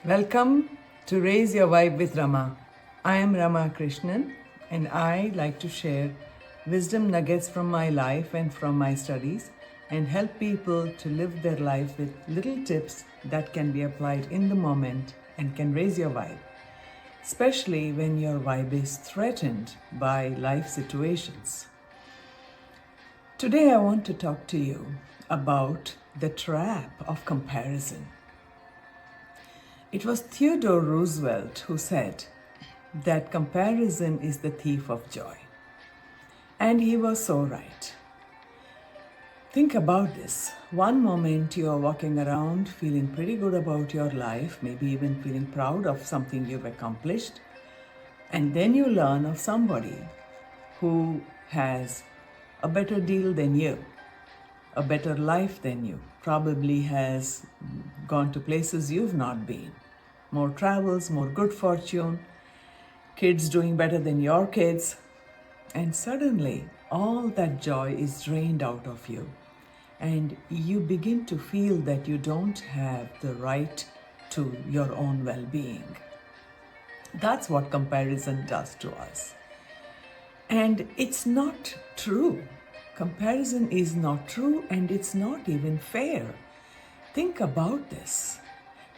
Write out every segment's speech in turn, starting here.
Welcome to Raise Your Vibe with Rama. I am Rama Krishnan and I like to share wisdom nuggets from my life and from my studies and help people to live their life with little tips that can be applied in the moment and can raise your vibe, especially when your vibe is threatened by life situations. Today I want to talk to you about the trap of comparison. It was Theodore Roosevelt who said that comparison is the thief of joy. And he was so right. Think about this. One moment you are walking around feeling pretty good about your life, maybe even feeling proud of something you've accomplished, and then you learn of somebody who has a better deal than you, a better life than you, probably has gone to places you've not been, more travels, more good fortune, kids doing better than your kids, and suddenly all that joy is drained out of you, and you begin to feel that you don't have the right to your own well-being. That's what comparison does to us. And it's not true. Comparison is not true and it's not even fair. Think about this.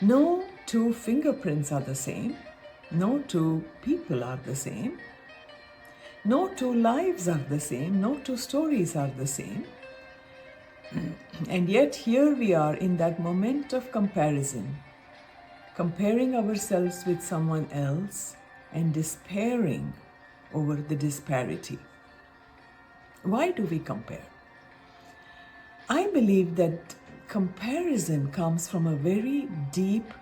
No two fingerprints are the same. No two people are the same. No two lives are the same. No two stories are the same. And yet here we are in that moment of comparison, comparing ourselves with someone else and despairing over the disparity. Why do we compare? I believe that comparison comes from a very deep,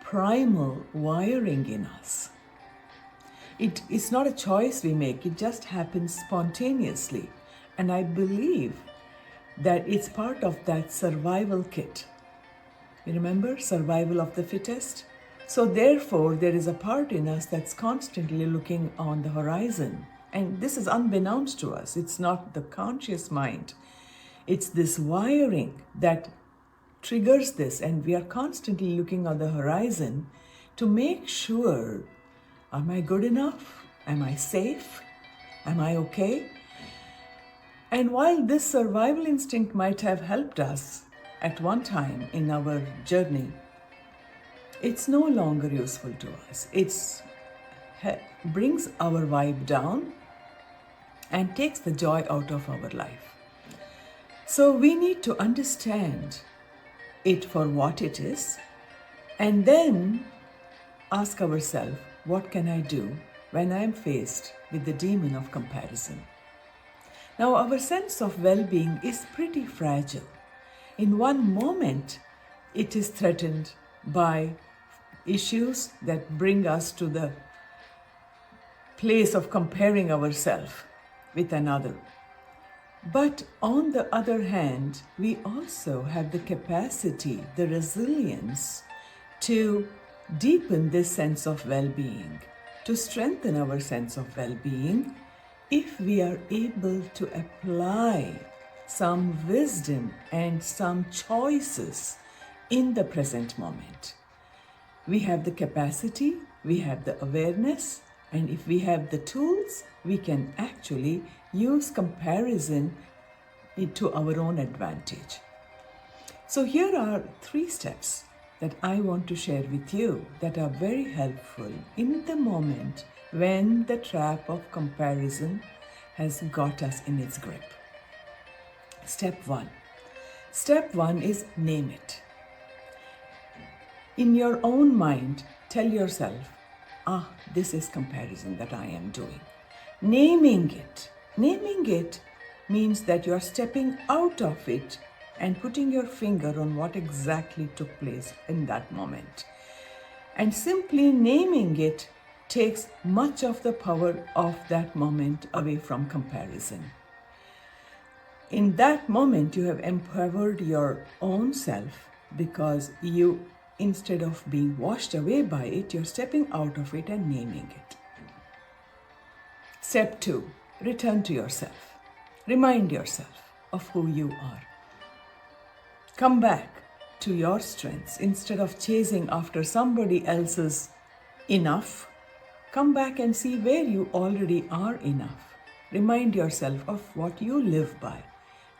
primal wiring in us. It's not a choice we make, it just happens spontaneously. And I believe that it's part of that survival kit. You remember, survival of the fittest? So therefore, there is a part in us that's constantly looking on the horizon. And this is unbeknownst to us. It's not the conscious mind. It's this wiring that triggers this, and we are constantly looking on the horizon to make sure, am I good enough? Am I safe? Am I okay? And while this survival instinct might have helped us at one time in our journey, it's no longer useful to us. It brings our vibe down and takes the joy out of our life. So we need to understand it for what it is and then ask ourselves, what can I do when I am faced with the demon of comparison? Now, our sense of well-being is pretty fragile. In one moment, it is threatened by issues that bring us to the place of comparing ourselves with another. But on the other hand, we also have the capacity, the resilience to deepen this sense of well-being, to strengthen our sense of well-being if we are able to apply some wisdom and some choices in the present moment. We have the capacity, we have the awareness, and if we have the tools, we can actually use comparison to our own advantage. So here are 3 steps that I want to share with you that are very helpful in the moment when the trap of comparison has got us in its grip. Step 1. Step 1 is name it. In your own mind, tell yourself, this is comparison that I am doing. Naming it means that you are stepping out of it and putting your finger on what exactly took place in that moment. And simply naming it takes much of the power of that moment away from comparison. In that moment, you have empowered your own self because you, instead of being washed away by it, you're stepping out of it and naming it. Step 2, return to yourself. Remind yourself of who you are. Come back to your strengths. Instead of chasing after somebody else's enough, come back and see where you already are enough. Remind yourself of what you live by,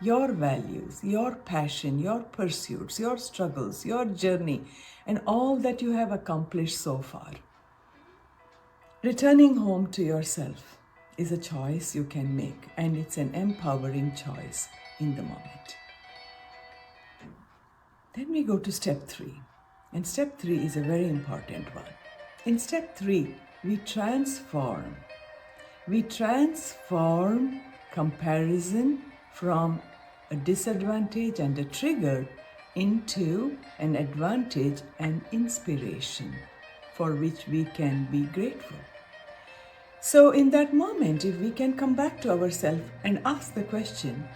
your values, your passion, your pursuits, your struggles, your journey, and all that you have accomplished so far. Returning home to yourself is a choice you can make, and it's an empowering choice in the moment. Then we go to step 3. And step 3 is a very important one. In step 3, we transform. We transform comparison from a disadvantage and a trigger into an advantage and inspiration for which we can be grateful. So in that moment, if we can come back to ourselves and ask the question,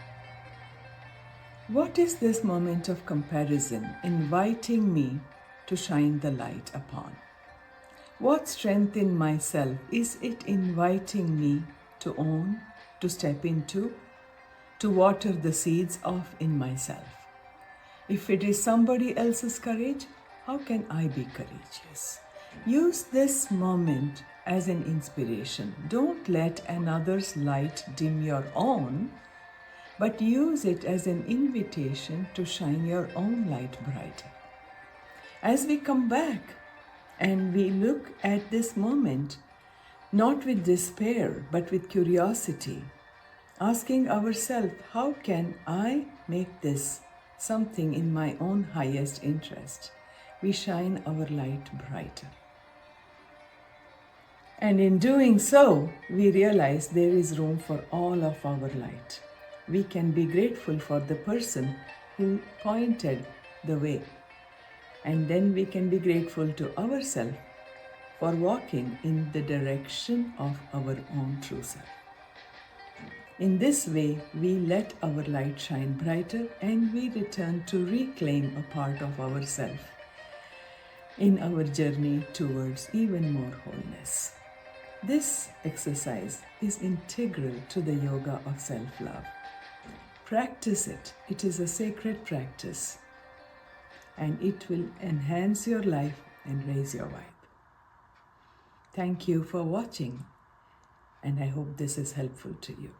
what is this moment of comparison inviting me to shine the light upon? What strength in myself is it inviting me to own, to step into, to water the seeds of in myself? If it is somebody else's courage, how can I be courageous? Use this moment as an inspiration. Don't let another's light dim your own, but use it as an invitation to shine your own light brighter. As we come back and we look at this moment, not with despair, but with curiosity, asking ourselves, how can I make this something in my own highest interest? We shine our light brighter. And in doing so, we realize there is room for all of our light. We can be grateful for the person who pointed the way. And then we can be grateful to ourselves for walking in the direction of our own true self. In this way, we let our light shine brighter and we return to reclaim a part of ourselves in our journey towards even more wholeness. This exercise is integral to the yoga of self-love. Practice it. It is a sacred practice, and it will enhance your life and raise your vibe. Thank you for watching, and I hope this is helpful to you.